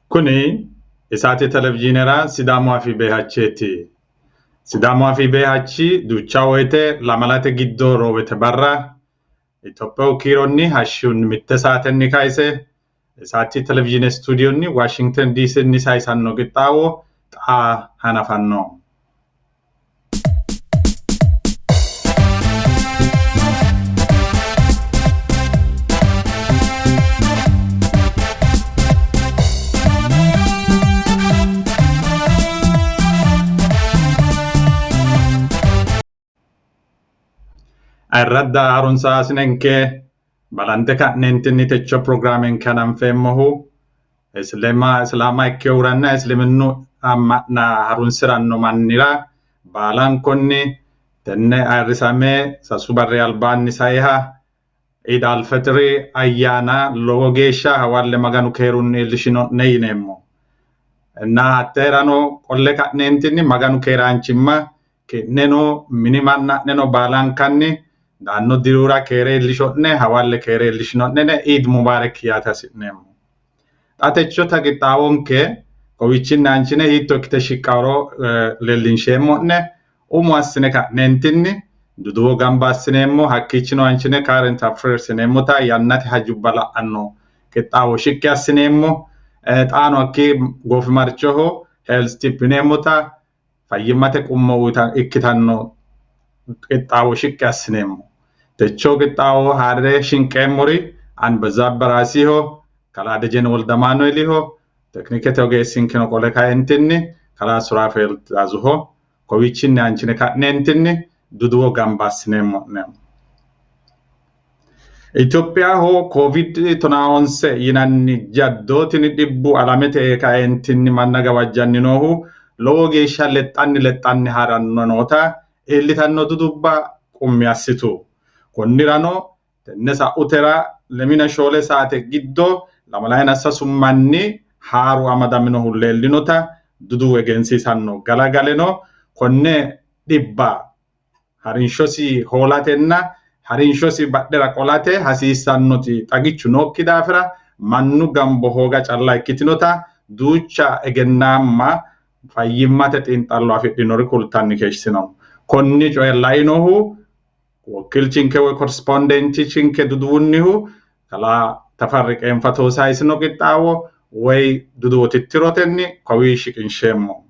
Kuni isaati televiziyoonera Sidaamaa fi Beehacheeti. Sidaamaa fi Beehachi duucha woyte lamalate giddoo roobete barra Itoophiyaa kiironni hashun mitte saatenni kaayse isaati televiziyoon stuudiyoonni Washington DC ni saayisanno qixxaawo xaa hanafanno. Arradda arunsa sinenke balante kannentinni techo programming kanan femmohu islama ikke uranna isliminnu amma'na harunsiranno mannira baalan konni tenne arrisame sasu barri albaanni sayiha Eid al-Fitri ayyaana lowo geeshsha hawalle maganu keerunni illishinonne yineemmo. Na hatteerano qolle kannentinni maganu keeraanchimma kenneno minimanna neno baalan kanni danno dirura kere ilishonne hawalle kere ilishinonne Eid Mubarak yaata sinemo. Atecho tagitawonke kowichinna anchine hitto kite shiqaro lelinshemmonne asine kannentinni duduwo gamba assineemmo hakkichino anchine current affairs sineemmota yannate hajubbala anno qixxaawo shiqqi assineemmo xaano akki goofimarchoho health tip yineemmota fayyimmate qummo ikkitanno qixxaawo shiqqi assineemmo. Techo qixxaawo haare shinqeemmori an bazabbarasiho kala dejen Woldamanueliho teknikete ogeessinkino qole kaentinni kala Surafel azuho kowichinni anchine kannentinni duduwo gamba assineemmo. Itoophiyaho COVID-19 yinanni jaddootini dhibbu alamete kaentinni manna gawajjanni noohu lowo geeshsha lexxanni haranno noota illitanno dudubba qummi assitu. Konnirano tenne sa'utera lemina shoole saate giddo lamalayina sasummanni haaru amadaminohu leellinota dudu egensiisanno galagaleno konne dhibba harinshosi hoolatenna harinshosi badhera qolate hasiissannoti xagichu nookki daafira mannu gambo hooga calla ikkitinota duucha egennaamma fayyimmate xiinxallo afidhinori kultanni keeshsino. Konni coye lainohu Wakilchinke we correspondentinchinke duduwunnihu kala tafarriqeen fatoo saayisino qixxaawo way duduwo tittirotenni kowii shiqinsheemmo.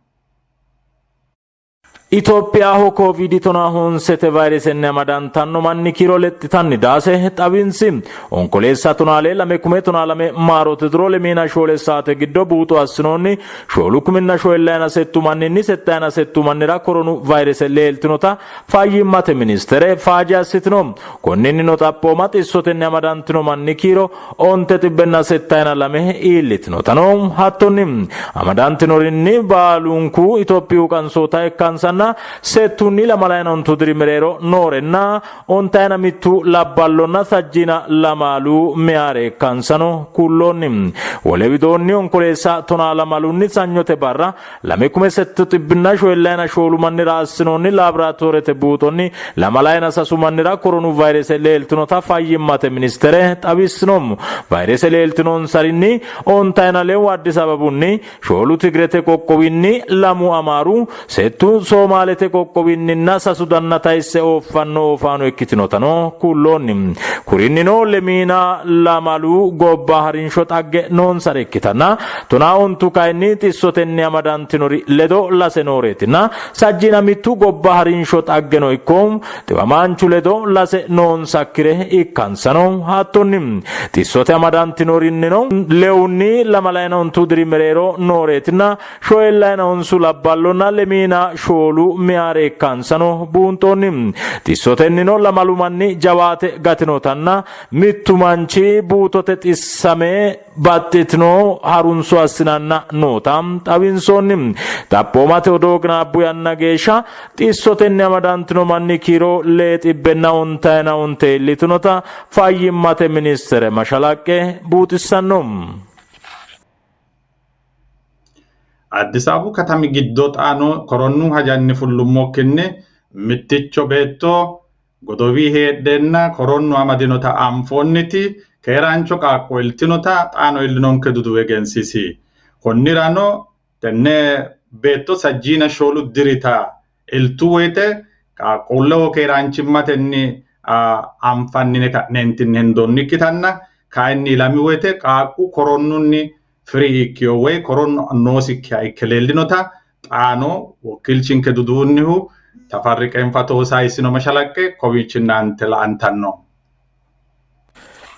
Itoophiyaho COVID-19 vaayirasenne amadantanno manni kiiro lexxitanni daase xawinsi onkoleessa tonaalee lame kume tonaalame maarote duro lemina shoole saate giddo buuxu assinoonni shoolu kuminna shoellayina settu manninni settayina settu mannira koronu vaayirase leeltinota fayyimmate ministere faaji assitino. Konninnino xaphooma xissotenni amadantino manni kiiro onte xibbenna settayina lame iillitinotano hattonni amadantinorinni baalunku Itoophiyu qansoota ekkansanna settunni lamalayina ontu diri mereero noorenna ontayina mittu labballonna sajjina lamaalu meyaare ekkansano kulloonni. Wole widoonni onkoleessa tonaa lamalunni sanyote barra lame kume settu xibbinna shoellayina shoolu mannira assinoonni laaboraatoorete buuxonni lamalayina sasu mannira koronu vaayirase leeltinota fayyimmate ministere xawissino. Vaayirase leeltinonsarinni ontayina lewu Addis Ababunni shoolu Tigrete qoqqowinni lamu Amaaru settu Soomaalete qoqqowinninna sasu dannataisse oofaano ikkitinotano kulloonni. Kurinnino lemina lamalu gobba harinsho xagge noonsare ikkitanna tonaa ontu kayinni xissotenni amadantinori ledo lase nooreetinna sajjina mittu gobba harinsho xaggeno ikko xiwamaanchu ledo lase noonsakkire ikkansano hattonni. Xissote amadantinorinno lewunni lamalayina ontu diri mereero nooreetinna shoellayina onsu labballonna lemina shoolu meyaare ekkansano buunxoonni. Xissotennino lamalu manni jawaate gatinotanna mittu manchi buutote xissame baxxitino harunso assinanna noota xawinsoonni. Xaphoomate odoo gnaabbu yanna geeshsha xissotenni amadantino manni kiiro lee xibbenna ontayina onte illitinota fayyimmate ministere mashalaqqe buuxissanno. Addis Ababu katami giddo xaano koronnu hajanni fullummokkinni mitticho beetto godowii heedhenna koronnu amadinota anfoonniti keeraancho qaaqqo iltinota xaano illinonke dudu egensiisi. konnirano tenne beetto sajjiina shoolu dirita iltu woyte qaaqquulleho keeraanchimmatenni anfannine ka'neentinni hendoonni ikkitanna kayinni ilami woyte qaaqqu koronnunni firii ikkiyo woy koronno noosikkiha ikke leellinota xaano wokkilchinke duduunnihu Tafarri Qeenfatoo saayisino mashalaqqe kowiichinnaante la'antanno.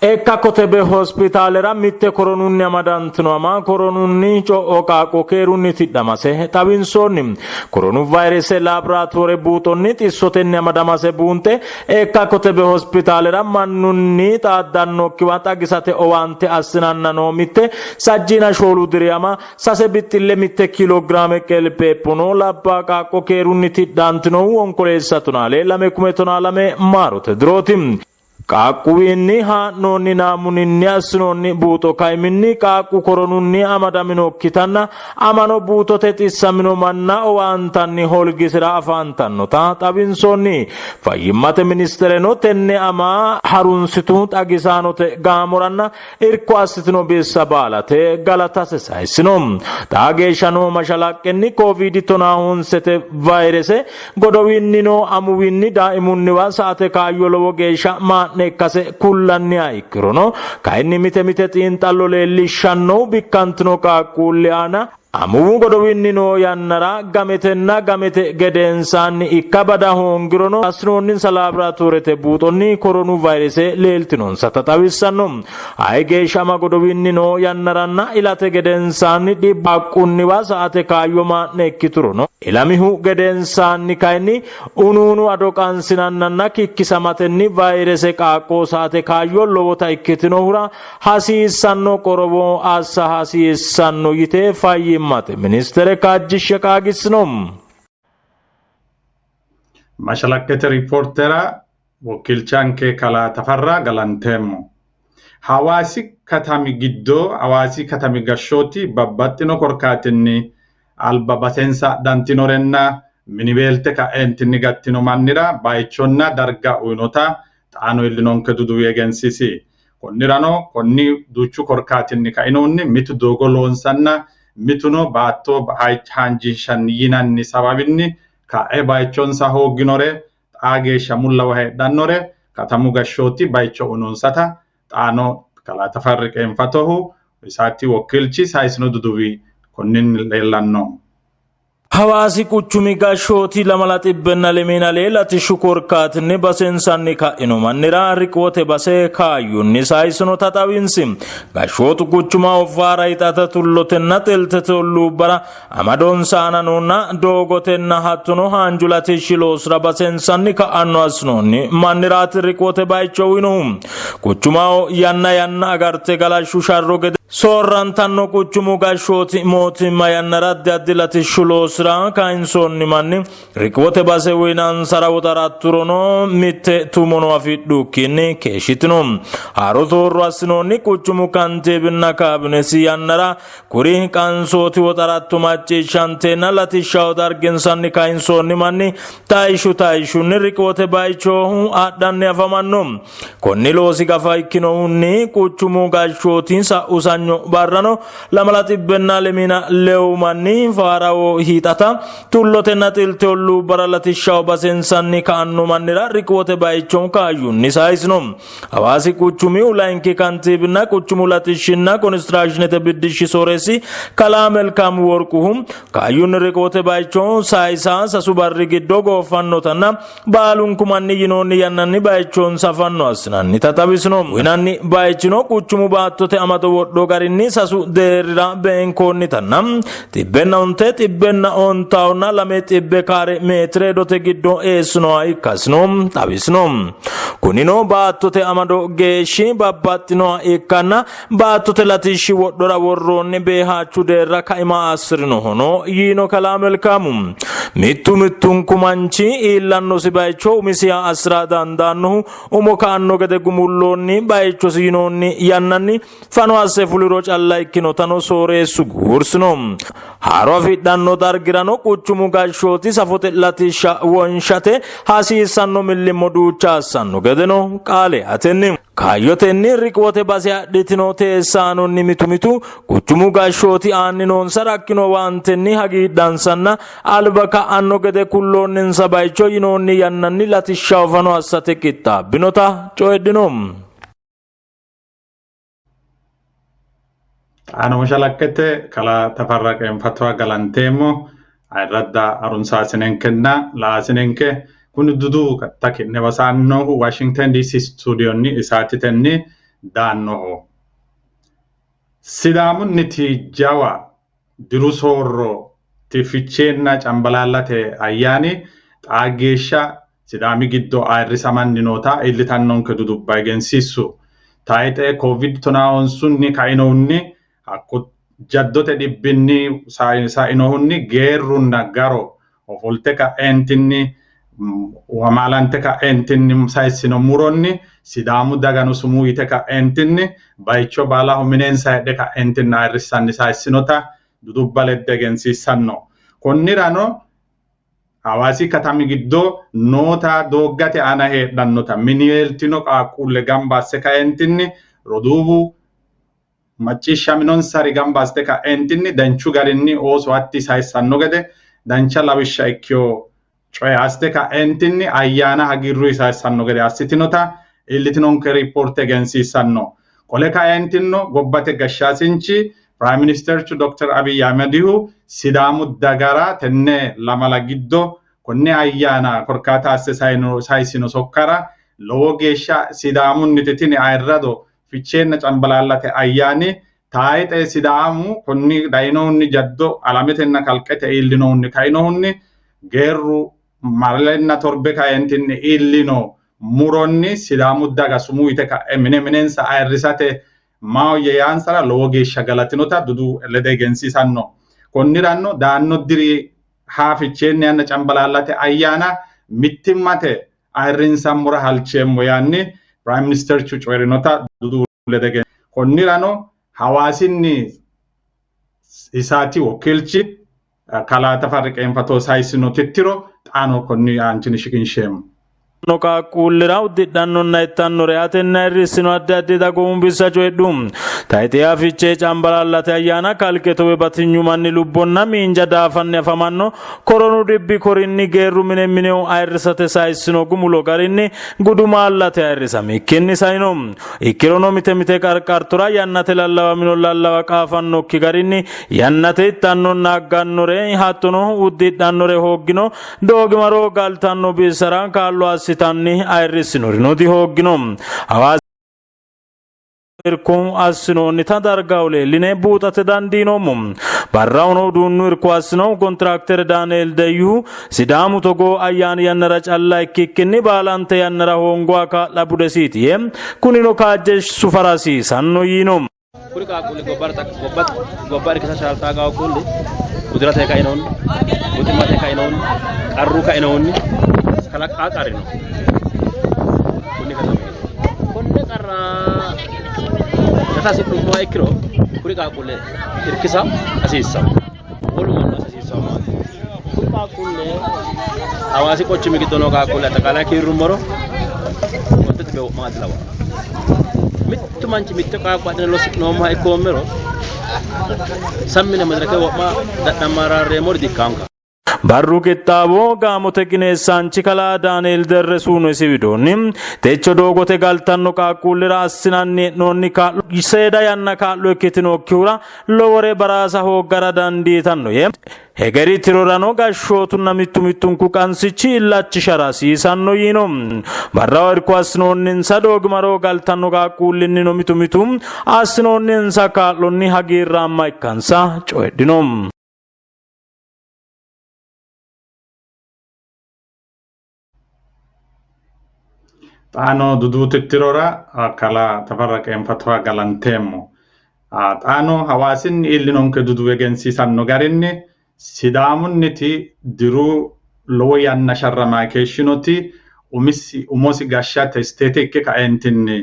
Eka kotebe hospitalera mitte koronunni amadantino ama koronunni co'o qaaqo keerunni tidhamase xawinsonni coronavirus laboratory buutonni xissotenni amadamase buunte eka kotebe hospitalera mannunni xaaddannokkiwa xagisate owaante assinanna no mitte sajjiina shoolu diriyama sase bixxille mitte kilograame qelpeeppono labba qaaqo keerunni tidhantino onkoleessa tonale 2 tonalame maarote dirooti. Qaaqquwinni haa'noonni naamuninni assinonni buuxo kaiminni qaaqquw koronunni amadaminookkitanna amano buutote xissamino manna owaantanni holgisira afantannota xawinsonni fayyimmate ministereno tenne ama harunsitu xagisaanote gaamoranna irko assitino bissa baalate galatase sayissino xaageeshshano mashalaqqenni COVID-19 vayrese godowinnino amuwinni daa'imunniwa saate kaayyo lowo geeshsha nekkase kullanniha ikkirono kayinni mite mite xiinxallo leellishshanno bikkantino qaaqquulli aana amuwu godowinni no yannara gametenna gamete gedensaanni ikka bada hoongirono asinoonninsa laboratorete buuxonni koronaviruse leeltinonsata xawissanno ay geeshsha ama godowinni no yannaranna ilate gedensaanni dhibbaqqunniwa saate kaayyo maa'ne ikkiturono ilamihu gedensaanni kayinni unuunu ado qansinannanna kikkisamatenni vayrese qaaqqoo saate kaayyo lowota ikkitinohura hasiissanno qorowo assa hasiissanno yite fayyimmate ministere kaajjishshe qaagisnom mashalaqqete riippoortera wakkilchaanke kalaa Tafarraa Galanteemmo. Hawaasi katami giddoo hawaasi katami gashshooti babbaxxino korkaatinni alba basensa dantinorenna minibeelte ka'eentinni gattino mannira bayichonna darga uyinota xaano illinonke duduwi egensiisi. Konnirano konni duuchu korkaatinni kainoonni mitu doogo loonsanna mituno baatto haanjinshanni yinanni sababinni ka'e bayichonsa hoogginore xaageeshsha mullawa heedhannore katamu gashshooti bayicho unonsata xaano kalaa Tafarri Qeenfatohu isaatti wakkilchi saayisino duduwi konnin leellanno. Hawaasi quchumi gashshooti lamala xibbenna lemina leelati shukorkaatinni basensanni ka'ino mannira riqoote base kaayyunni saayisino taxawinsi gashshootu quchuma offaara hixata tullotenna xeltete olluubbara amadonsaananonna doogotenna hattono haanjulati shiloosira basensanni ka'anno assinoonni manniraati riqoote bayicho uyinohu quchumao yanna agarte galashshu sharro gede soorrantanno quchumu gashshooti mootimma yannara addi addi latishshu loosira kayinsonni manni riqoote base uyinansara woxaratturono mitte tumono afidhukkinni keeshshitino haaro toorro assinoonni quchumu kantiibinna kaabinesi yannara kuri qansooti woxarattu macciishshantenna latishshaho darginsanni kayinsonni manni taayishunni riqoote bayichoohu adhanni afamanno konni loosi gafa ikkinohunni quchumu gashshooti sa'usanyo barrano lamala xibbenna lemina lewmanni faarawo hiixata tullotenna xilte olluubbara latishshaho basensanni ka'anno mannira riqoote bayichoon kaayyunni saayisino hawaasi quchumi ulayinki kantiibinna quchumu latishshinna konistiraashinete biddishshi sooresi kalaa melkaamu worquhu kaayyunni riqoote bayichoon saayisaa sasu barri giddo goofannotanna baalunku manni yinoonni yannanni bayichoon safanno assinanni taxawisino winanni bayichino quchumu baattote amado wodho garinni sasu deerira beenkoonni tanna xibbenna onte xibbenna ontaawna lame xibbe kaare meetire dote giddo eessinoha ikkasino xawisino kunino baattote amado geeshshi babbaxxinoha ikkanna baattote latishshi wodhora worroonni beehaachu deerra kaima assirinohono yiino kalaa melkaamu mittunku manchi iillannosi bayicho umisiha assira dandaannohu umo ka'anno gede gumulloonni bayichosi yinoonni yannanni fano asse fuliro calla ikkinotano sooreessu guursino haaro afidhanno dargirano quchumu gashshooti safote latishsha wonshate hasiissanno millimmo duucha assanno gedeno qaale atenni Kaayyotenni riqoote basee adhitinoo teessaanonni mitu guchumuu gashooti aanninonsa rakkinoo waantenni hagiidhansanna alba ka'anno gede kulloonninsa bayicho yinoonni yannanni latishshaafano assate qixxaabbinota coedhinom. Ano shalakkete kala tafarraqeen fatwa galanteemmo ayradda arunsaasinen kenna laasinenke kun dudu kattaki ne wasaannohu Washington DC studionni isaatitenni daannoho. Sidaamun nitiijawa dirusoorro tificheenna cambalaalate ayyaani xaageeshsha sidaami giddo ayirrisamanni noota illitannonke dudubba egensiissu. Taayixee COVID-19 sunni kainoonni akko jaddote dhibbinni sainohunni geerrunna garo ofolte ka'eentinni wamalante ka'eentinni saayisino muronni sidaamu dagano sumuu yite ka'eentinni bayicho baalaho mineensa hedhe ka'eentinni ayirrissanni saayissinota dudubba ledde egensiissanno. Konnirano Hawaasi katami giddo noota dooggate aana heedhannota miniyeeltino qaaqquulle gamba asse ka'eentinni roduubu macciishshaminonsari gamba aste ka'eentinni danchu garinni ooso hatti saayissanno gede dancha lawishsha ikkeo coye aste ka'eentinni ayyaana hagirru saayissanno gede assitinota illitinonke riippoorte egensiissanno. Qole ka'eentinno gobbate gashshaasinchi Prime Minister Dr. Abiy Ahmedihu sidaamu dagara tenne lamala giddo konne ayyaana korkaata asse saayisino sokkara lowo geeshsha sidaamunnititini ayirrado ficheenna cambalaalate ayyaani taayixee sidaamu konni dayinohunni jaddo alametenna kalqete iillinohunni kainohunni geerru marlenna torbe ka'eentinni iillino muronni sidaamu daga sumuu yite ka'e mineensa ayirrisate maahoyye yaansara lowo geeshsha galatinota dudu lede egensiisanno. Konniranno daanno diri haaficheenni yanna cambalaalate ayyaana mittimmate ayirrinsammura halcheemmo yaanni Prime Minister coyrinota dudu lede konnirano hawaasinni isaati wakiilchi kala tafarriqeen fatoo saayisino tittiro xaano konni aanchini shiqinsheemmo. Noka kullira uddidhannonna ittannore atenna irrisino addi addi dagoomubissa coedhum taayitee fichee cambalaalate ayyaana kalqetowe batinyumanni lubbonna miinja daafanni afamanno koronu dhibbi korinni geerru mineo ayirrisate saayisino gumulo garinni gudumaallate ayirrisami ikkinni sayinom ikkirono mite qarqartura yannate lallawamino lallawa qaafannokki garinni yannate ittannonna aggannore hattono uddidhannore hooggino doogimaro galtanno bisara kaallo tanni ayirrisinori hooggino hawaasa irkuu assinoonni tadargaa oleelline buuxate dandiinoommu barraa'uno duunnu irkuu assinoo kontiraakter Daaneel Dayyuu sidaamu togoo ayyaan yannara callaa ikkikkinni baalante yannara hoongoo akka dhabudesiitiye kunino kaajjeessu farasiisanno yiinoom. Kuri qaaqquulli gobbaar keessa shaaltaa qaaqquulli kuduratee ka'inoonni guutummaatee ka'inoonni qarruu ka'inoonni kalaqaa qarino kunni kasame konne qarraa natasi dhummaa ikkiro kuri qaaqquulle hirkisa hasiissa walumaan hasiissa maati kuri qaaqquulle hawaasi qochimi giddonoo qaaqquulle atakaalaa kiirrummoro wantooti beewu maati lawa mittu manchi mitte qaaqquudhine loosi'noommaa ikkoommero sammine madarake wo'maa dadhammaaraarreemori dikkaanka. Barru qixxaaboo gaamote qineessaanchi kalaa Daaneel Derresuun isibidoonni techo doogote galtanno qaaqquullira assinanni noonni kaa'lu seeda yanna kaa'lu ikkitinokkiura lowore baraasa hooggara dandiitanno yee hegeri tirorano gashshootunna mittunku qansichi illachi sharasiisanno yiino barra irko assinoonninsa doogimaroo galtanno qaaqquullinni no mitu assinoonninsa kaa'lonni hagiirraamma ikkansa coedhinom. Xaano dudu tittirora kala tafarraqeen fatwa galanteemmo. Xaano hawaasinni illinonke dudu egensiisanno garinni sidaamunniti diruu lowo yanna sharramaa keeshinoti umosi gashshate isteete ikke ka'eentinni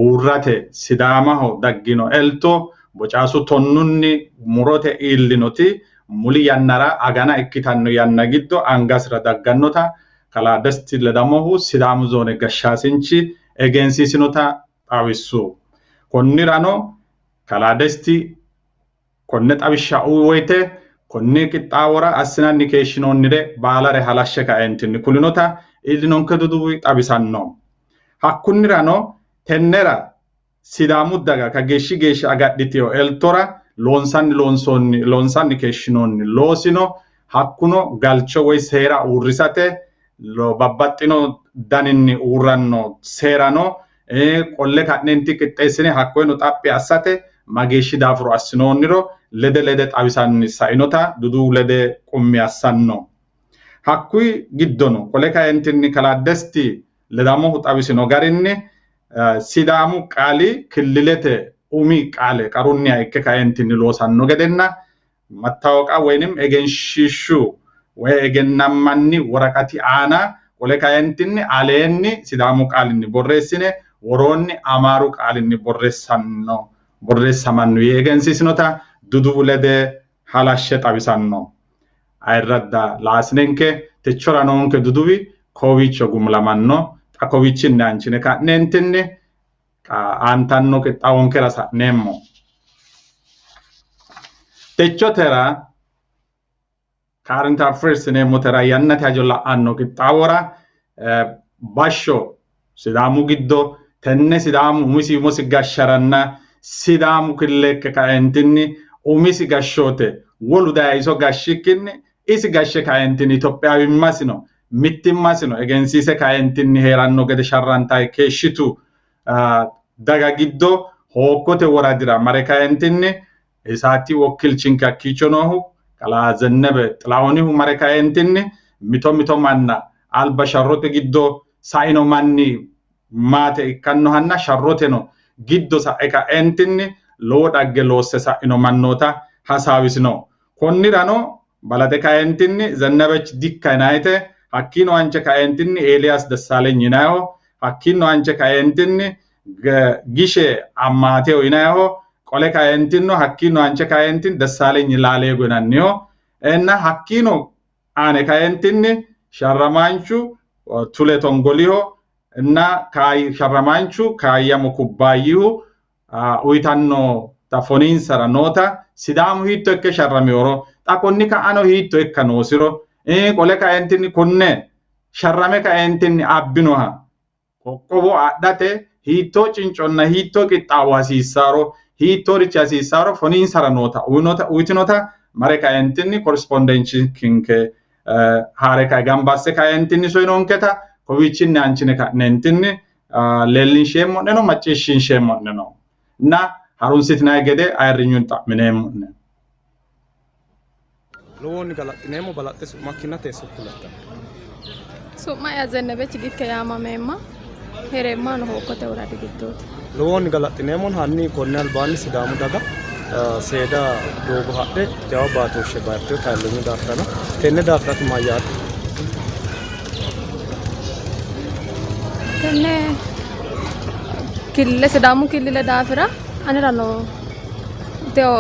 uurrate sidaamaho daggino elto bocaasu tonnunni murote illinoti muli yannara agana ikkitanno yanna giddo angasira daggannota kala desti ledamohu sidaamu zoone gashshaasinchi egensiisinota xawissu. Konnirano kalaadesti konne xawishsha woyte konne qixxaawora assinanni keeshshinoonnire baalare halashshe kaentinni kulinota illinonke duduwi xawisanno. Hakkunnirano tennera Sidaamu daga kageeshshi geeshsha agadhiteyo eltora loonsanni keeshshinoonni loosino hakkuno galcho woy seera uurrisate babbaxxino daninni uurranno seerano qolle ka'nenti qixxeessine hakkoyno xaphi assate mageeshshi daafuro assinoonniro lede xawisanni sainota dudu lede qummi assanno. Hakkuy giddono qole kaentinni kalaadesti ledamohu xawisino garinni Sidaamu qaali killilete umi qaale qarunniha ikke kaentinni loosanno gedenna mattawoqa woynim egenshiishshu woy egennammanni woraqati aana qole kaentinni aleenni Sidaamu qaalinni borreessine woroonni Amaaru qaalinni borreessamanno yee egensiisinota dudu lede halashshe xawisanno. Ayirradda laasinenke techora noonke duduwi kowiicho gumulamanno. Xa kowiichinni anchine ka'neentinni aantanno qixxaawonkera sa'neemmo. Techotera current affairs yineemmotera yannate hajo la'anno qixxaawora bashsho Sidaamu giddo tenne Sidaamu umisi gashsharanna Sidaamu killeekke kaentinni umisi gashshoote wolu dayiso gashshikkinni isi gashshe kaentinni Itophiyawimmasino mittimmasino egensiise kaentinni heeranno gede sharrantayi keeshshitu daga giddo hookkote woradira mare kaentinni isaatti wokkilchinke hakkiicho noohu Kalaa Zennebe Xilahunihu mare kaentinni mito manna alba sharrote giddo saino manni maate ikkannohanna sharroteno giddo sa'e kaentinni lowo dhagge loosse sa'ino mannoota hasaawisino. Konnirano balate kaentinni Zennebech Dikka yinayite hakkino anche kaentinni Elias Dessaleny yinayiho hakkino anche kaentinni Gishe Ammateo yinayiho qole kaentinno hakkino anche kaentinni Dessaleny Laalego yinanniho enna hakkino aane kaentinni Sharramanchu Tule Tongoliho enna Sharramanchu Kaayyamo Kubbaayyihu uyitanno ta foniinsara noota Sidaamu hiitto ikke sharramiworo xa konni ka'ano hiitto ikka noosiro qole kaentinni kunne sharrame kaentinni abbinoha qoqqowo adhate hiitto cinconna hiitto qixxaawo hasiissaaro hiittorichi hasiissaaro foniinsara noota uyitinota mare kaentinni correspondencinke haare kae gambasse kaentinni soyinonketa kowiichinni anchine ka'neentinni leellinsheemmo'neno macciishshinsheemmo'neno na harunsitinayi gede ayirrinyuun xa'mineemmo'ne. Looni galaxxineemmo balaxxe su'makkinna teesso kulatta. Su'ma Zennebech Dikka yaamameemma heereemmaano hookkote woradi giddooti. Looni galaxxineemmon hanni konne albaanni Sidaamu daga seeda doogo hadhe jawa baatooshshe baatteyo taallenyu daafirana tenne daafirati mayyaate? Tenne Sidaamu killile daafira anirano teo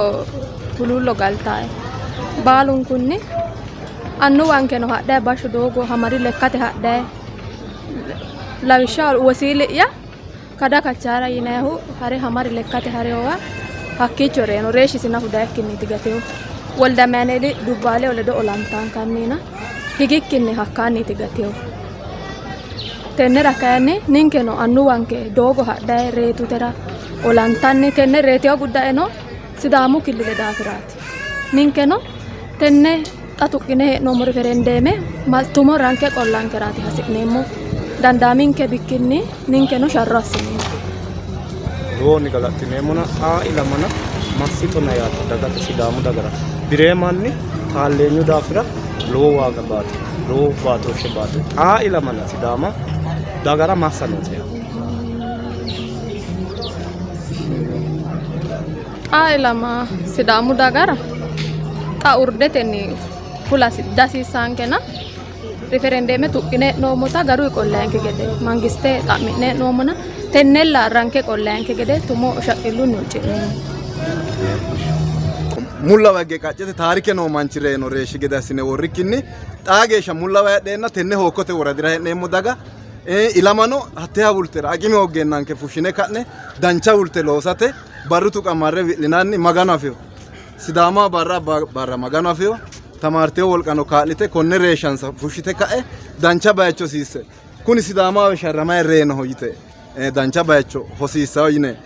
huluullo galtaaye. Baalunkunni annuwankeno hadhaye bashsho doogo hamari lekkate hadhaye lawishsha wosiili'ya kada kachaara yinayihu hare hamari lekkate hareyowa hakkiicho reeno reeshshisina hudayikkinniti gateyo wolda meneeli dubbaaleyo ledo olantaankanniina higikkinni hakkaanniti gateyo tennera kayinni ninkeno annuwanke doogo hadhaye reetutera olantanni tenne reetiyo guddaeno Sidaamu killile daafiraati ninkeno tenne xa tuqqine hee'noommo referendeeme tumo ranke qollankeraati hasi'neemmo dandaaminke bikkinni ninkeno sharro assineemmo. Looni galaxxineemmona ilamana massitona yaate dagate Sidaamu dagara bireemanni taalleenyu daafira lowo waaga baate lowo baatooshshe baate ilamana Sidaama dagara massa noote yaate. ilama Sidaamu dagara xa urdetenni fula dasiisaankena referendeeme tuqqine hee'noommota garuu qollaanke gede mangiste xa'mi'ne hee'noommona tennella ranke qollaanke gede tumo shaqqillunni hucci'neemmo. Mulla wagge qaccete taarike noo manchi reeno reeshshi gede assine worrikkinni xaa geeshsha mulla waydheenna tenne hookkote woradira hee'neemmo daga ilamano hatte bultera aqime oggennanke fushine ka'ne dancha bulte loosate barrutu qamarre wi'linanni magano afeyo Sidaama barra magano afeyo tamarteo wolqano kaa'lite konne reeshansa fushite ka'e dancha bayicho siisse kuni Sidaama sharrama reeno yite dancha bayicho hosiisayo yine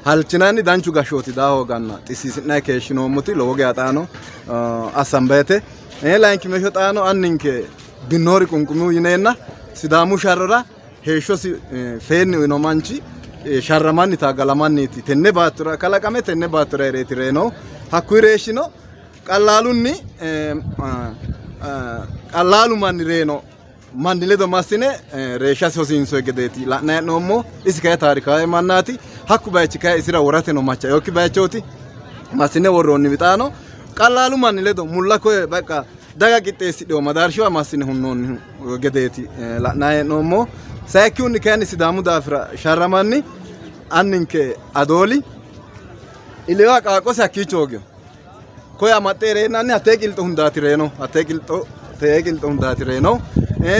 halchinanni danchu gashooti daaho ganna xisiisinae keeshinoommuti lowo geya xaano assambeete lainki meesho xaano anninke binnoori qunqumiu yineenna Sidaamu sharrora heeshshosi feenni uyino manchi sharramanni taagalamanniiti tenne baattora kalaqame tenne baattora hereeti reeno hakkuyi reeshshino qallaalunni qallaalu manni reeno manni ledo massine reeshshasi hosiinsoyi gedeeti la'nayi he'noommo isi kayi taarikaawe mannaati hakku bayichi kayi isira worate no macha yokki bayichooti massine worroonni wixaano qallaalu manni ledo mulla koye baqa daga qixxeessidhewo madaarshiwa massine hunnoonnihu gedeeti la'nayi he'noommo sayikkihunni kayinni Sidaamu daafira sharramanni anninke adooli ilewa qaaqosi hakkiicho hogeyo koye amaxxe hereennanni hattee qilxo hundaati reeno hattee qilxo hundaati reeno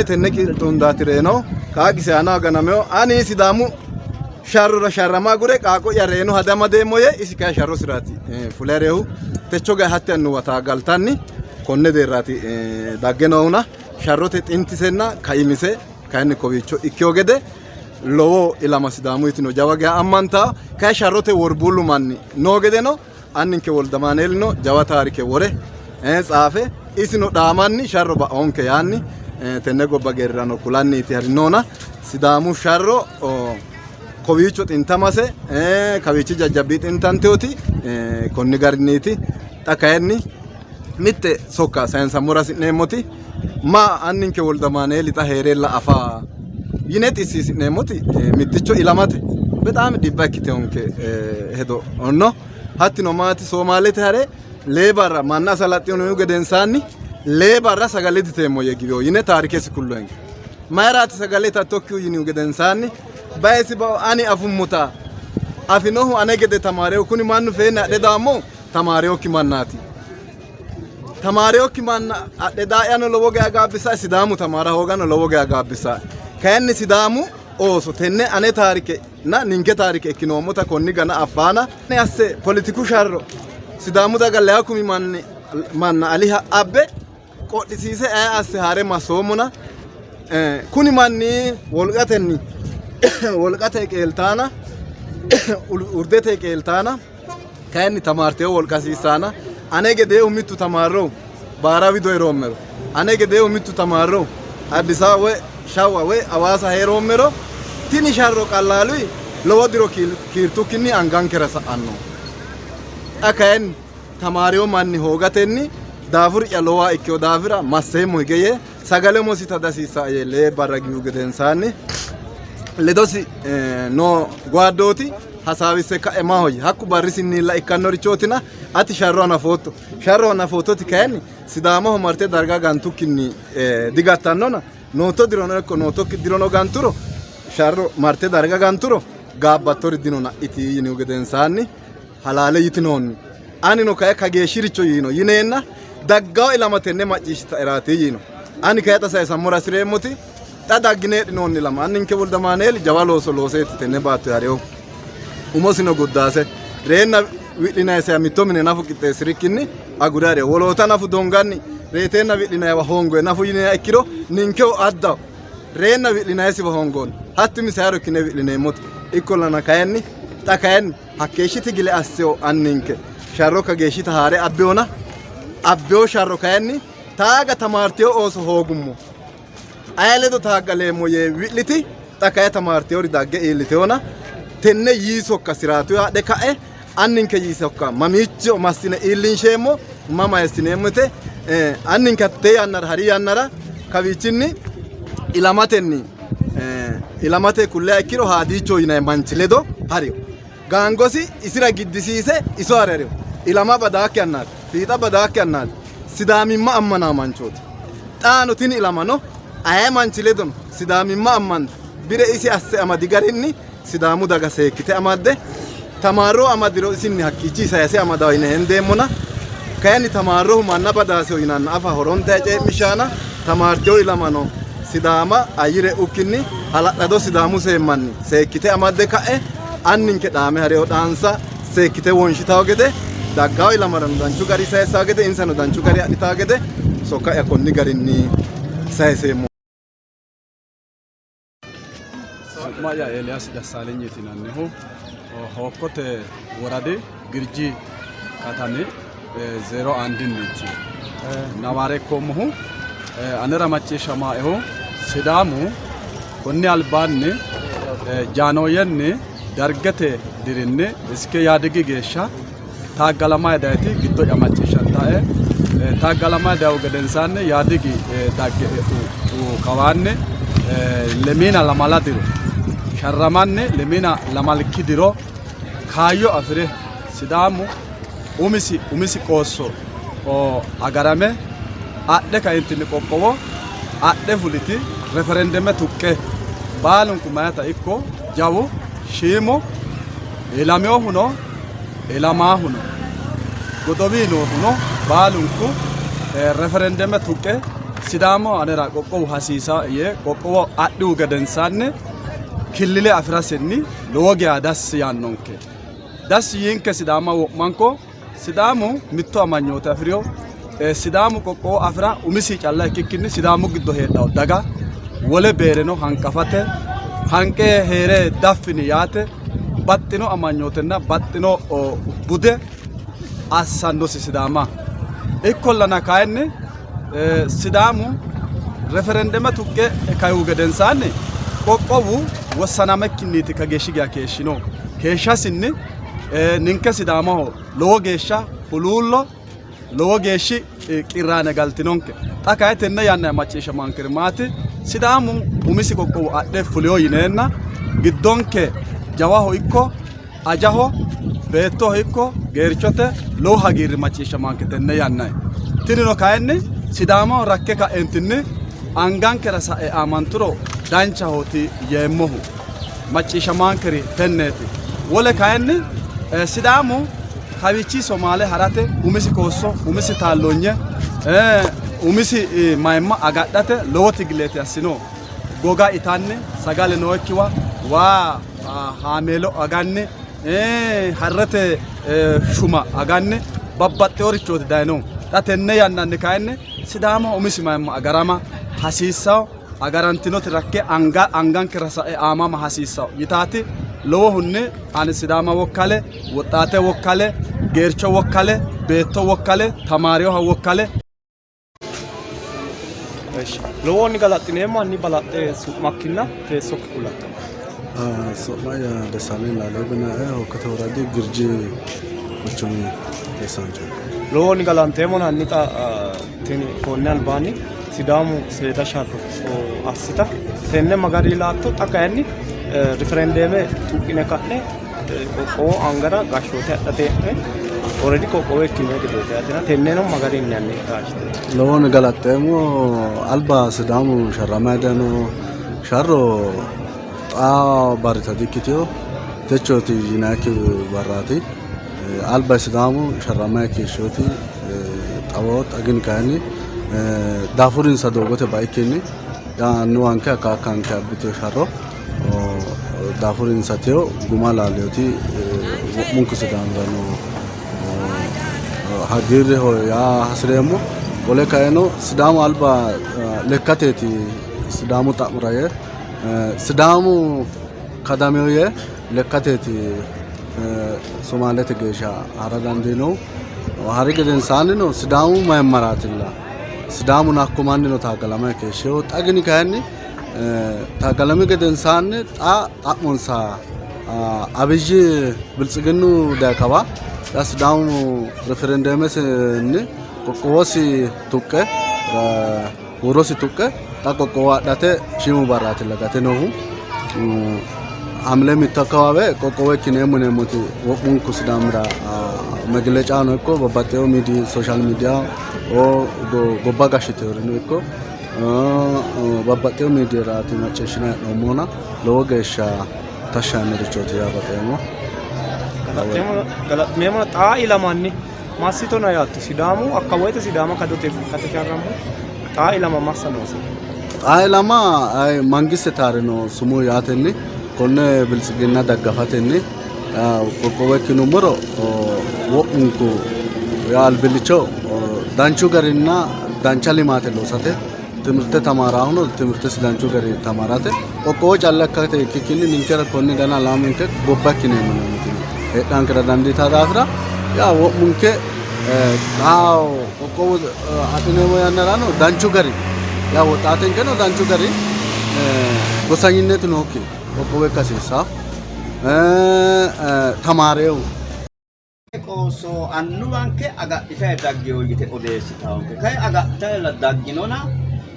tenne qilxo hundaati reeno qaaqisi aana ganameo ani Sidaamu sharrora sharrama gure qaaqo'ya reeno hadama deemmoye isi kayi sharro siraati fulereehu techo gayi hatti annuwa taagaltanni konne deerraati dagge noona sharrote xintisenna kaimise kayinni kowiicho ikkeyo gede lowo ilama Sidaamu yitino jawa geya ammantaa kayi sharrote worbuullu manni noo gede no anninke Woldamaaneelino jawa taarike wore tsaafe isino dhaamanni sharro ba'onke yaanni tenne gobba geerrano kulanniiti harinoona Sidaamu sharro kowiicho xintamase kawiichi jajjabbii xintanteoti konni garinniiti xa kayinni mitte sokka sayinsammora hasi'neemmoti ma anninke Woldamaaneeli xa heereella afaa yine xisiisi'neemmoti mitticho ilamate bexaami dhibba ikkiteonke hedo onno hattino maati Soomaalete hare lee barra manna salaxxinoyu gedensaanni lee barra sagale diteemmo yegibeyo yine taarikesi kulloenke mayraati sagale tattokkihu yinihu gedensaanni bayisi bao ani afummuta afinohu ane gede tamaareyo kuni mannu feenne adhe daammo tamaareyokki mannaati tamaareyokki manna adhe daa'yano lowo geya gaabbisa Sidaamu tamaara hoogano lowo geya gaabbisa kayinni Sidaamu ooso tenne ane taarike na ninke taarike ikkinoommota konni gana affaana asse politiku sharro Sidaamu daga leya kumi manna aliha abbe qodhisiise asse haare masoommona kuni manni wolqatenni wolqate qeeltaana urdete qeeltaana kayinni tamaarteyo wolqasiisaana ane gedeehu mittu tamaarrohu baara wido heroommero ane gedeehu mittu tamaarrohu Addisa woy Shawwa woy Hawaasa heeroommero tini sharro qallaaluyi lowo diro kiirtukkinni angankera sa'anno xa kayinni tamaareyo manni hoogatenni daafur'ya lowaa ikkeyo daafira masseemmo hige yee sagale mosi tadasiisa yee lee barra giyu gedensaanni ledosi no gwaaddooti hasaawisse ka'e mahoyi hakku barrisinnilla ikkannorichootina ati sharro hanafoototi kayinni Sidaamaho marte darga gantukkinni digattannona nooto dirono ekko nootokki dirono ganturo sharro marte darga ganturo gaabbattori dinona iti yinihu gedensaanni halaale yitinoonni anino kaye kageeshshiricho yiino yineenna daggawo ilama tenne macciishshita eraati yiino ani kaye xa sayisammora hasireemmoti xa daggineedhinoonni lama anninke Woldamaaneeli jawa looso looseeti tenne baatto hareehu umosino guddaase reenna wi'linayseya mitto mine nafu qixxeessirikkinni agure hareehu woloota nafu donganni reeteenna wi'linayiwa hongoye nafu yiniha ikkiro ninkehu addawo reenna wi'linaysiwa hongoonni hatti misayaro ikkine wi'lineemmoti ikkollana kayinni xa kayinni hakkeeshshiti gile asseyo anninke sharro kageeshshita haare abbeyona abbeyo sharro kayinni taaga tamaarteyo ooso hoogummo aye ledo taaggaleemmo yee wi'liti xa kaye tamaarteyori dagge iilliteyona tenne yiisokka siraatuyo haadhe ka'e anninke yiisokka mamiicho massine iillinsheemmo mama essineemmote anninke hattee yannara hari yannara kawiichinni ilamate kulleya ikkiro haadiicho yinayi manchi ledo hariyo gaangosi isira giddisiise iso harereyo ilama badaakki annaati fiixa badaakki annaati sidaamimma ammanaa manchooti xaano tini ilamano aye manchi ledono sidaamimma ammanta bire isi asse amadi garinni Sidaamu daga seekkite amadde tamaarroo amadiro isinni hakkiichi sayase amadawo yine hendeemmona kayinni tamaarrohu manna badaaseyo yinanna afa horontayi cee'mishaana tamaarteyo ilamano sidaama ayire ukkinni hala'lado sidaamu seemmanni seekkite amadde ka'e anninke dhaame hareo dhaansa seekkite wonshitawo gede daggawo ilamarano danchu gari sayisawo gede insano danchu gari adhitawo gede sokka'ya konni garinni sayiseemmo. Su'ma'ya Eliyaas Dassaalenyiiti yinannihu Hokkote woradi Girji katami 01 nawaare ikkoommohu anera macciishshamaaehu sidaamu konni albaanni jaanooyenni dargete dirinni iske yaadigi geeshsha taaggalamay dayti giddo'ya macciishshantae taaggalamay dayu gedensaanni yaadigi dagge kawaanni lemina lamala diro sharramanni lemina lamalki diro kaayyo afire sidaamu umisi qoosso agarame adhe kaintinni qoqqowo adhe fuliti referendeme tuqqe baalunku mayata ikko jawu shiimo ilameohuno ilamaahuno godowiinohuno baalunku referendeme tuqqe sidaamo anera qoqqowu hasiisa yee qoqqowo adhihu gedensaanni killile afirasenni lowo geya dassi yaannonke dassi yinke sidaama wo'manko sidaamu mitto amanyoote afiriyo sidaamu qoqqowo afira umisi calla ikkikkinni sidaamu giddo heedhawo daga wole beereno hanqafate hanqe heere daffini yaate baxxino amanyootenna baxxino bude assannosi sidaama ikkollana kayinni sidaamu referendeme tuqqe kayihu gedensaanni qoqqowu wossanamekkinniiti ka geeshshi geya keeshshino keeshshasinni ninke sidaamaho lowo geeshsha huluullo lowo geeshshi qirraane galtinonke xa kayi tenne yanna macciishshamaankeri maati sidaamu umisi qoqqowu adhe fuleyo yineenna giddonke jawaho ikko ajaho beettoho ikko geerchote lowo hagiirri macciishshamaanke tenne yannayi tinino kayinni sidaamaho rakke ka'entinni angankera sa'e amanturo danchahooti yeemmohu macciishshamaankeri tenneeti wole kayinni sidaamu kawichi Somaale harate umisi koosso umisi taalloonye umisi mayimma agadhate lowo tigileeti assino goga itanni sagale nookkiwa waa haameelo aganni harrete shuma aganni babbaxxeeworichooti dayino xa tenne yannanni kayinni sidaama umisi mayimma agarama hasiissawo agarantinooti rakke angankera sa'e aamama hasiissawo yitaati lowohunni ani sidaama wokkale woxxaate wokkale geercho wokkale beetto wokkale tamaariyoha wokkale lowoonni galaxxineemmo anni balaxxe su'makkinna teessokki kulatta Su'ma'ya Dassaaleen Laalee Binaa'e Hokkote woradi Girji quchumi teessaancho lowoonni galanteemmona anni xa tini konni albaanni sidaamu seeda sharro assita tenne magari laatto xa kayinni riferendeeme tuqqine ka'ne qoqqowo angara gashshoote adhatee'ne already qoqqowo ikkino gedeeti yaate tenneno magari inni anni taashite lowoonni galaxxeemmo alba sidaamu sharramay dayno sharro xaa barita dikkitiyo techooti yinaakki barraati alba sidaamu sharramay keeshshooti xawoot agin kayinni daafurinsa doogote baikkinni annuwanke akaakkanke abbitiyo sharro daafurinsa tiyo guma laaleyooti wo'munku sidaamurano hagiirreho yaa hasireemmo wole kayino sidaamu alba lekkateeti sidaamu xa'mura yee sidaamu kadameyo yee lekkateeti Somaalete geeshsha hara dandiinohu hari gedensaannino sidaamu mayimmaraatilla sidaamu nakku mannino taaggalamay keeshsheho xagini kayinni taaggalami gedensaanni xa'monsa abiyyi biltsiginnu daykawa ya sidaamu referendeemesinni qoqqowosi tuqqe huurosi tuqqe xa qoqqowo adhate shiimu barraatilla gate noohu hamle mitto akkawawe qoqqowo ikkineemmo yineemmoti wo'munku sidaamira megilecaano ikko babbaxxeyo social media gobba gashshiteyorino ikko babbaxxeyo miidiyaraati macciishshina he'noommoona lowo geeshsha tashshi yaannorichooti yaa baxeemmo galaxxineemmono xaa ilamanni massitona yaatto sidaamu akka woyte sidaama kadote kate sharrammo xaa ilama massa noosi Xaa'e lama mangiste taarino sumuu yaatenni konne biltsiginna daggafatenni qoqqowo ikkinummoro wo'munku albillicho danchu garinna dancha limaate loosate timirte tamaaraahuno timirte sidanchu gari tamaarate qoqqowo calla akkate ikkikkinni ninkera konni gana laaminke gobba ikkineemmo heedhaankera dandiitaa daafira yaa wo'munke qoqqowo adhineemmo yannarano danchu gari yaa woxxaatenkeno danchu gari gosanyinneetu nookki qoqqowo ikkasiisaa tamaareewu qoosso annuwanke agadhitayi daggeyo yite odeessitaanke kayi agadhitayi dagginona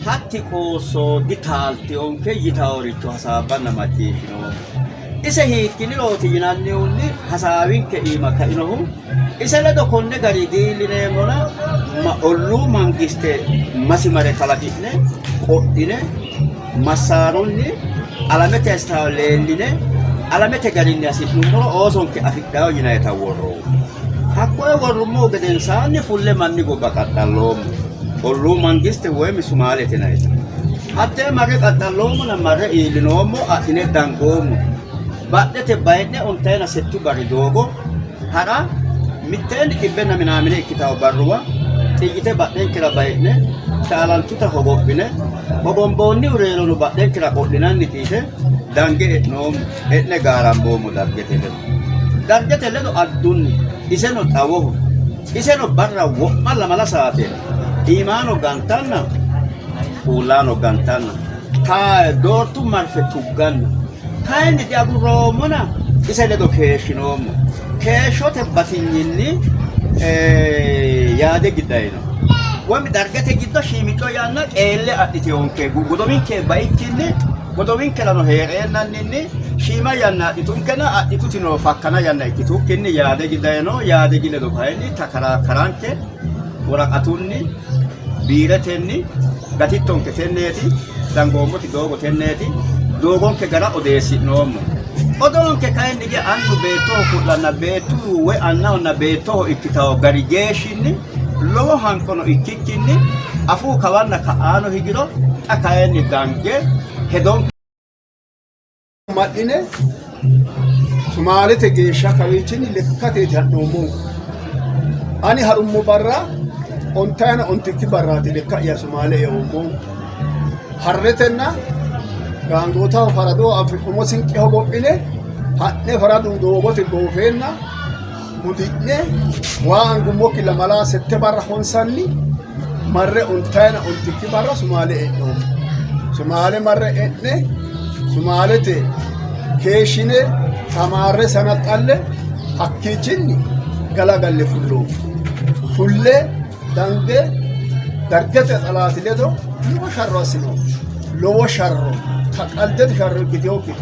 hatti qoosso ditaalteonke yitaworicho hasaabbanna macciishshinoonke ise hiikkinirooti yinannihunni hasaawinke iima kainohu ise ledo konne gari giillineemmona olluu mangiste masimare kalaqi'ne qodhine massaarunni alamete astawo leelline alamete garinni hasi'nummoro oosonke afidhayo yinayita worroo hakkoye worrummoo gedensaanni fulle manni gobba qaxxalloommo olluu mangiste woymi sumaalete nayita hattee marre qaxxalloomona marre iillinoommo adhine dangoommo badhete bayi'ne ontayina settu bari doogo hara mitteenni qibbenna minaamine ikkitawo barruwa xiyyite badhenkira bayi'ne shaalantuta hogophine hogomboonni ureerono badhenkira qodhinanni xiite dange e'ne gaaramboommo dargete ledo addunni iseno xawoho iseno barra wo'ma lamala saate iimaano gantanna uullaano gantanna taa doortu marfe tugganna kayinni diagurroommona ise ledo keeshshinoommo keeshshote batinyinni yaade giddayino womi dargete giddo shiimicco yanna qeelle adhitewonke godominke baikkinni godominkelano heereennanninni shiima yanna adhitunkena adhitutino fakkana yanna ikkitukkinni yaade giddayino yaade giledo kayinni takaraakaranke woraqatunni biiretenni gatittonke tenneeti dangoommoti doogo tenneeti doogonke gara odeessi'noommo odonke kayinni ge annu beettoho ku'lanna beettu woy annahonna beettoho ikkitawo gari geeshshinni lowo hankono ikkikkinni afuu kawanna ka'aano higiro xa kayinni dange hedon madhine sumaalete geeshsha kawiichinni lekkateeti hadhoommo ani harummo barra ontayina ontikki barraati lekka'ya sumaale e'oommo harretenna gaangootaho faradoo afi'umo sinqi hogophine hadhe faradu doogote goofeenna mudi'ne waa angummokki lamalaa sette barra honsanni marre ontayina ontikki barra sumaale e'noommo sumaale marre e'ne sumaalete keeshshine tamaarre sanaxxalle hakkiichinni galagalle fulloommo fulle dange dargete xalaati ledo lowo sharro assinoommo lowo sharro qaldete sharro ikkiteokki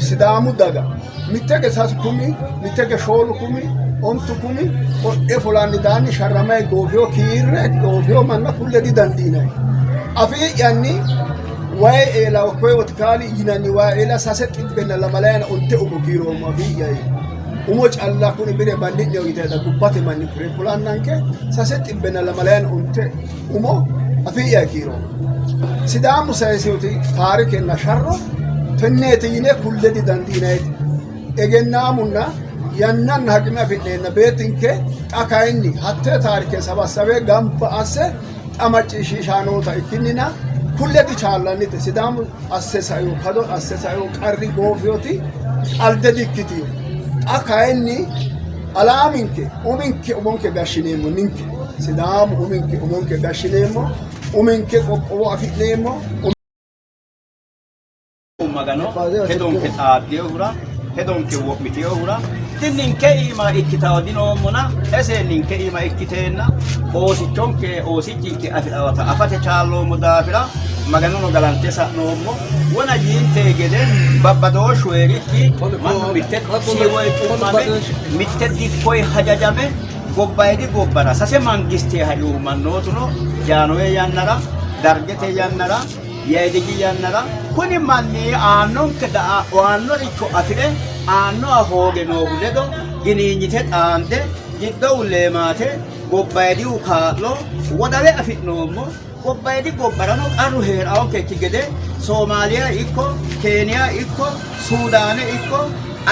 sidaamu daga mittege sasu kumi mittege shoolu kumi ontu kumi qodhe fulanni daanni sharramay goofeyo kiirre goofeyo manna kulle didandiinay afii'yanni way eela koye otikaali yinanni way eela sase xibbenna lamalayana onte umo kiiroommo afii'yay umo calla kuni bire balli'neyo yitayda gubbate manni fure fulannanke sase xibbenna lamalayana onte umo afii'yay kiiroommo sidaamu sayisiyoti taarikenna sharro tenneeti yine kulle didandiinayti egennaamunna yannanna haqime afi'neenna beetinke xa kayinni hattee taarike sabassabe gamba asse xa macciishshiishaanoota ikkinnina kulle dichaallannite sidaamu asse sayo kado asse sayo qarri goofiyoti qalde dikkitiyo xa kayinni alaaminke uminke umonke gashshineemmo ninke sidaamu uminke umonke gashshineemmo uminke qoqqowo afi'neemmo magano hedonke xaaddeyohura hedonke wo'miteyohura tinninke iima ikkitawo dinoommona ese ninke iima ikkiteenna oosichonke oosijjinke afidhawata afate chaalloommo daafira maganono galante sa'noommo wona yiintee gede babbadooshshu heerikki mannu mitte siiwoy xummame mitte dikkoy hajajame gobbayidi gobbara sase mangistee hayuhu mannootuno jaanoye yannara dargete yannara yeedigi yannara kuni manni aannonke aannoricho afire aannoha hooge noohu ledo giniinyite xaande giddo ulleemaate gobbaaydi ukaalo wadabe afitnoommo gobbaaydi gobbarano qarru heerao kekki gede Soomaaliyaa ikko Keeniyaa ikko Suudaane ikko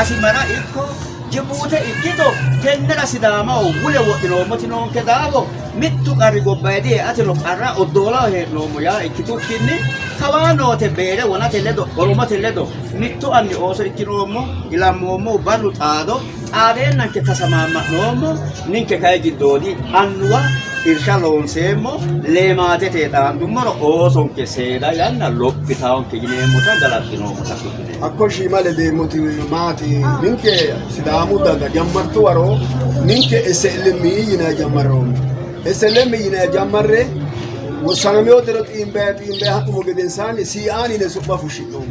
Asimara ikko Jibuute ikkito tennera Sidaamaho wule wodhinoomoti noonke daafo mittu qarri gobbaaydi atino qarra oddoolaa heernoommo yaa ikkitukkinni kawaanoote beere wonate ledo oromote ledo mittu anni ooso ikkinoommo ilammoommo barru xaado xaadeennanke tasamaama'noommo ninke kayi giddoodi annuwa irsha loonseemmo leemaatete xaandummoro oosonke seeda yanna lophitaonke yineemmota galaxxinoomota kubbine akko shiimale deemmoti maati ninke sidaamu daga jammartu waro ninke SLM yina jammarroommo SLM yina jammarre وسلاميو درت إمبات هاتمو جدنسان سياني نسوبا فشينو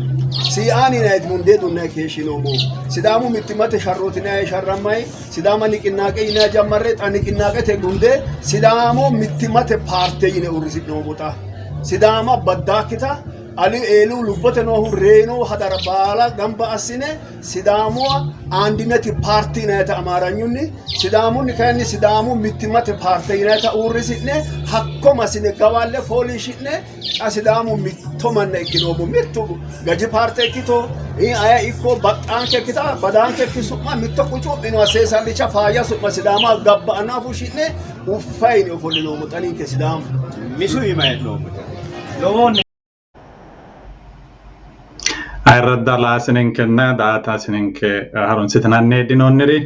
سياني نايت مندي دونا كيشينو مو سدامو متمت شروتنا شرماي سداما نكناك إنا جمرت أنكناك تجوندي سدامو متمت بارتي ين أورسينو موتا سداما بداكتا Ali elu lubbate no reno hadar bala gamba asine sidamu andinati party neta amaranyunni sidamu nikani sidamu mittimate party neta urrisine hakko masine gawalle folishine asidamu mittomanne ikinomo mittu gaji party kito aya ikko battanke kita badanke kisuma mitto kucu bino asesa licha faya suma sidama gabba anafu shine uffaini ofolino mutani ke sidamu misu imayno lowon ayradda laasinenkenna daataasinenke harunsitananne dinonniri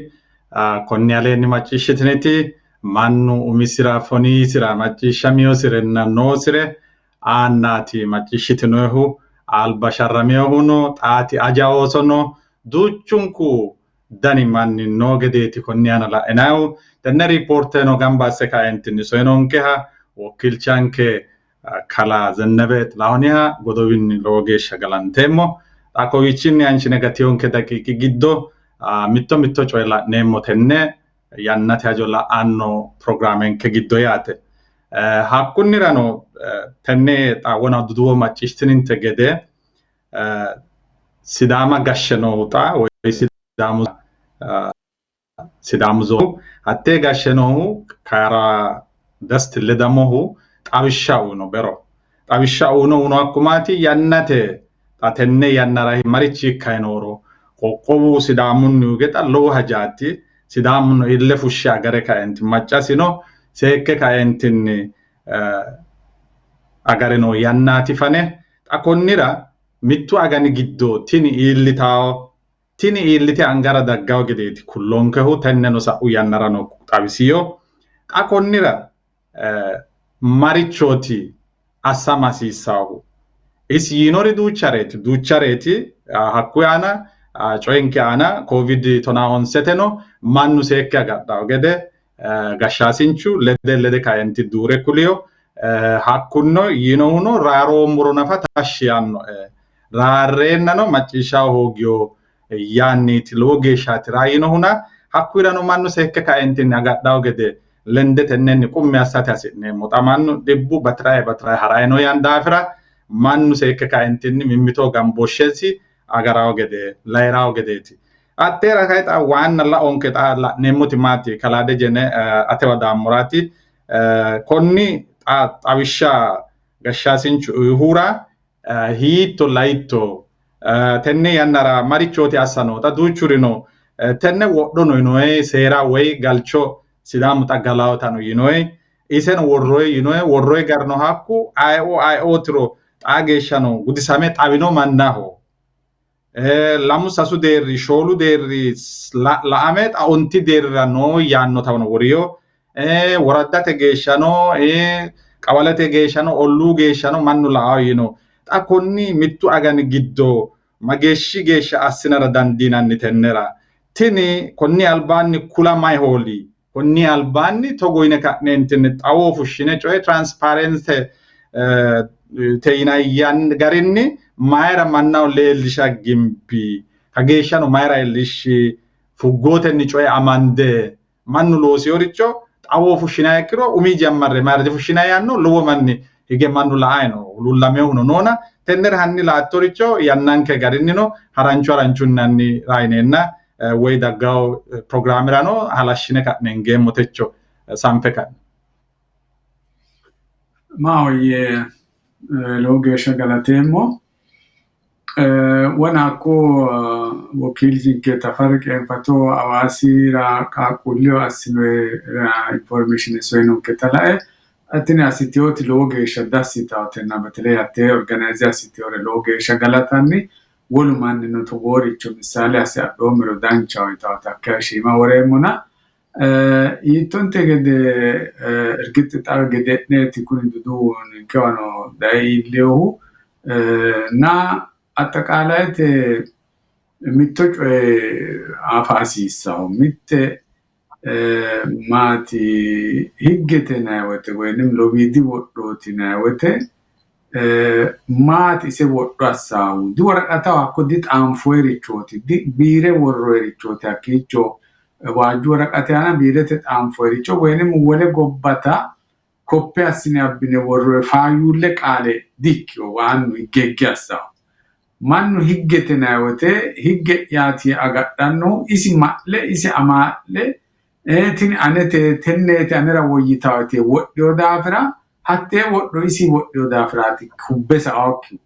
konni aleenni macciishshitiniti mannu umisira foniisira macciishshamiyosirenna noosire aannaati macciishshitinohu alba sharrameyoohuno xaati ajaoosono duuchunku dani manni noo gedeeti konni ana la'inayu tenne riipoorteeno gamba asse kaentinni soyinonkeha wokkilchanke kala Zennebe Xilahuniha godowinni lowo geeshsha galanteemmo Akowichinni anchine gationke daqiiqi giddo mitto coye la'neemmo tenne yannate hajo la'anno programmenke giddo yaate hakkunnirano tenne xaawona duduwo macciishshininte gede Sidaama gashshe noota woy Sidaamu zoo hatte gashshe noohu Kara Desti Ledamohu xawishsha uno bero xawishsha uno akkumaati yannate tenne yannara marichi kaynoro qoqqowu Sidaamunni ugeta lowo hajaati Sidaamuno ille fushshi agare kaenti maccasino seekke kaentinni agare no yannaati fane xa konnira mittu agani giddo tini iillite angara daggawo gedeeti kullonkehu tenneno sa'u yannara no xawisiyo xa konnira marichooti assama hasiissahu isi yinori duuchareeti hakku yaana coyenke aana COVID-19 mannu seekke agadhawo gede gashshaasinchu lede kaenti duure kuliyo hakkunno yinohuno raaroommuro nafa tashshi yaannoe raarreennano macciishshawo hoogiyo yaanniiti lowo geeshshaati raayinohuna hakku irano mannu seekke kaentinni agadhawo gede lende tennenni qummi assate hasi'neemmo xamannu dhibbu batirae harayino yan daafira mannu seekke kaentinni mimmito gambooshshesi agarawo gede layrawo gedeeti attera kayta waanna laonke xa la'neemmoti maati kalaade jene atewa daammuraati konni xawishsha gashshaasinchu uyhura hiitto layitto tenne yannara marichooti assanoota duuchurino tenne wodhono yinoe seera woy galcho Sidaamu xaggalawotano yinoe isen worroy garno hakku ayo tiro xaa geeshshano gudisame xawino mannaho lamu sasu deerri shoolu deerri la'ame xa onti deerrira no yaanno tawno woriyo woraddate geeshshano qawalete geeshshano olluu geeshshano mannu la'awo yino xa konni mittu agani giddo mageeshshi geeshsha assinara dandiinanni tennera tini konni albaanni kula may hooli konni albaanni togo yine ka'neentinni xawoo fushshine coye transparency teyinayyan garinni mayra mannaho leellisha gimbi kageeshshano mayra iillishshi fuggootenni coye amande mannu loosiyoricho xawoo fushshina ikkiro umi jammarre mayra fushshina yaanno lowo manni hige mannu la'ayno lullamehuno noona tennera hanni laattoricho yannanke garinnino haranchunnanni raayineenna woy daggawo programmerano halashshine ka'neengeemmo techo sanfe kan. Ma oye logesha galatemo wana ko wakilji ke tafarq enfato awasi ra ka kulio asime ra information soino ke talae atini asitioti logesha dasita otena batele ate organization sitiore logesha galatani woluman no to wori cho misale ase adomero dancha ita kashi ma woremuna itonte gede ergit ta gede ne tikuni dudu nkano dai leo na atakalayte mitto afasi sao mitte mati higgete na wote wenim lobidi wodoti na wote mati se woddo asau di waraqata akkodit anfueri choti di bire worroeri choti akicho waaju waraqata ana birete anfueri cho wenim wole gobbata koppe asine abbine worro faayulle qaale dikyo waanu higgege asau mannu higgete na wote higge yaati agadhanno isi malle isi amalle tini anete tennete anera woyitawate woddo dafira hatte woddo isi woddo dafirati kubbesa okki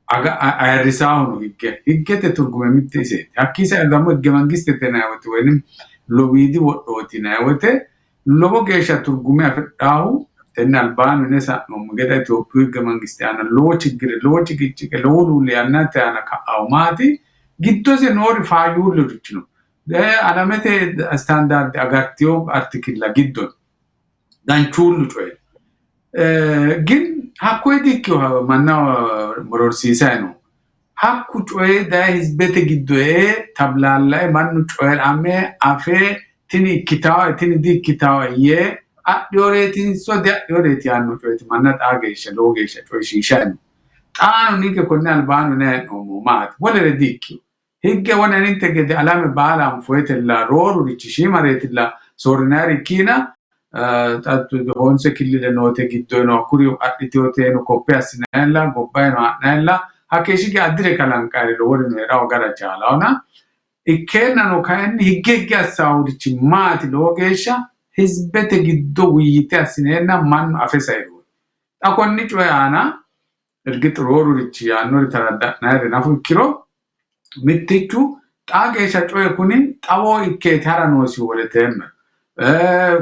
aga ayrisaawno higgete turgume mitte ise akkisa adamo higge mangistete na wote wenim lowidi woddoti na wote lobo geesha turgume afdaahu tenne albano ne sa no mugeda Ethiopia higge mangiste ana lochigike lowulule annate ana ka awmati giddose noori faayulle ruchino alamete standard agartio article la giddon dan chullu coy gin hakko dikyo manna mororsiisano hakku coy da hizbete giddo tablalla mannu coy ame afe tini kitawa tini dikitawa ye adoreti so de adoreti anno coy manna tagesha logesha coy shishan taano nike konni albano ne no mat wala dikyo higge wana ninte gede alame baala amfuete la roru richishima retilla sorinari kina tatu honse killile note giddo no kuri aditiote no koppe asinella gobbaino anella hakeshi adire kalankari lori no era ogara chala ona ikena no kaeni higge asaudi mati logesha hizbete giddo wiyite asinena man afesairu akonni coy ana ergit roru richi anori taradda na nafu kiro mittichu tagesha coy kuni tawo ikke taranosi woletem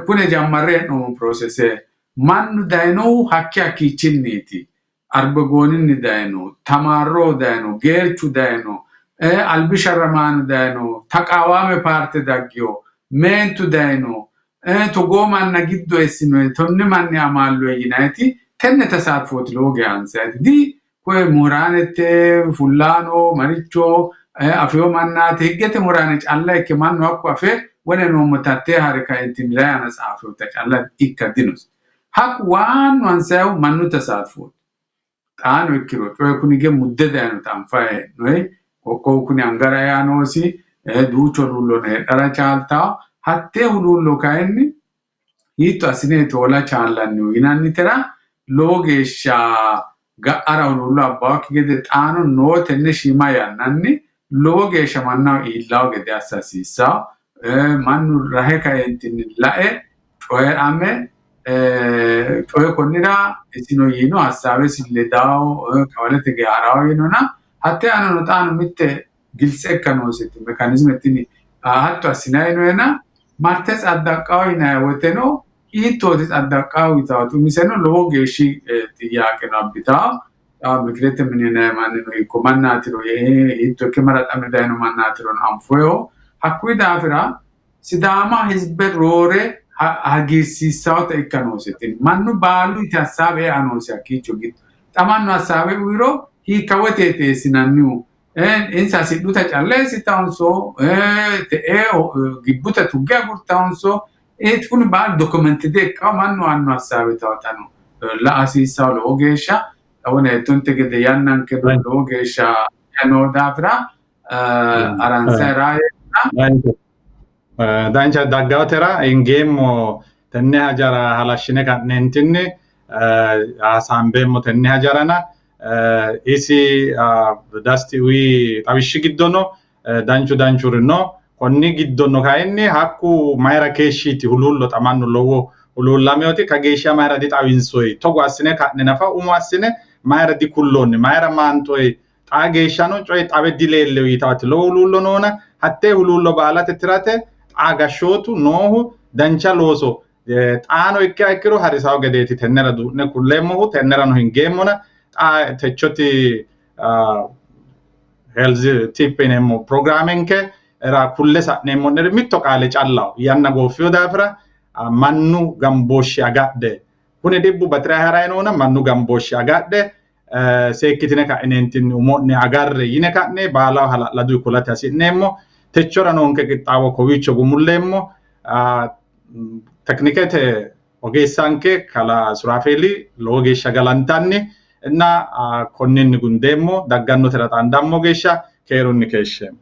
kune jammare no processe man daino hakki chinniti arbagonin daino tamarro daino gerchu daino albisharman daino taqawame parte dagyo mentu daino to goman nagiddo esino tonne manni amallo yinati tenne tasarfot loge ansati di koe muranete fullano maricho afio mannate higgete murane alla ke manno akko afe wala no mutatte harika intimilana safo ta alla ikkadinus hak wan wansaw mannu tasarfot tano ikkiro to kunige mudde dano tamfae noi ko kuni angara yanosi ducho lullo ne dara chalta hatte hulullo kaenni hito asine to la chalannu inanni tera logesha gaara hulullo abbaki gede tano no tenne shima yananni logesha manna illaw gede asasisa mannu rahe kaentin lae coy ame coy konnira isino yino hasabe silledao kawalete ge araw yinona hatte anano tano mitte gilse kanoseti mechanism etini hatto asinaino ena martes addaqaw ina woteno itotis addaqaw itatu miseno logeshi tiyake nabita migrete menene manino ikomannatiro ito kemara amedano mannatiro amfoyo hakuida afira sidama hizbe rore hagisi sauta ikanoseti mannu balu itasabe anosi akicho git tamanno asabe wiro hi kawetete sinannu insa siduta challe sitanso te gibuta tugga gurtanso kun ba documente de kamanno anno asabe tawtano la asisa logesha awone tonte gede yannan ke logesha ano davra aransera dancha daggawtera ingemo tenne hajara halashine kanentinni asambeemmo tenne hajarana isi dasti wi tawishi giddono danchu rino konni giddono kayinni hakku mayra keeshiti hulullo tamanno lowo ulullameoti kageesha mayra di xawinsoi togo assine ka'ne nafa umo assine mayra di kullonni mayra maantoi xaageeshano coy xabe dileelle uyitaati lo ulullo noona hatte ulullo baalate tirate agashootu noohu dancha looso xaano ikkiha ikkiro harisawo gedeeti tennera duu'ne kulleemmohu tennera no hingeemmona techoti health tip yineemmo programmenke era kulle sa'neemmonnere mitto qaale callaho yanna gooffeyo daafira mannu gambooshshi agadhe kuni dhibbu batira haray noona mannu gambooshshi agadhe seekkitine ka'ineentinni umo'ne agarre yine ka'ne baalaho hala'ladu kulate hasi'neemmo techora noonke qixxaawo kowiicho gumulleemmo teknikete ogeessanke kala Suraafeli lowo geeshsha galantanni inna konninni gundeemmo daggannotera xaandammo geeshsha keerunni keeshsheemmo.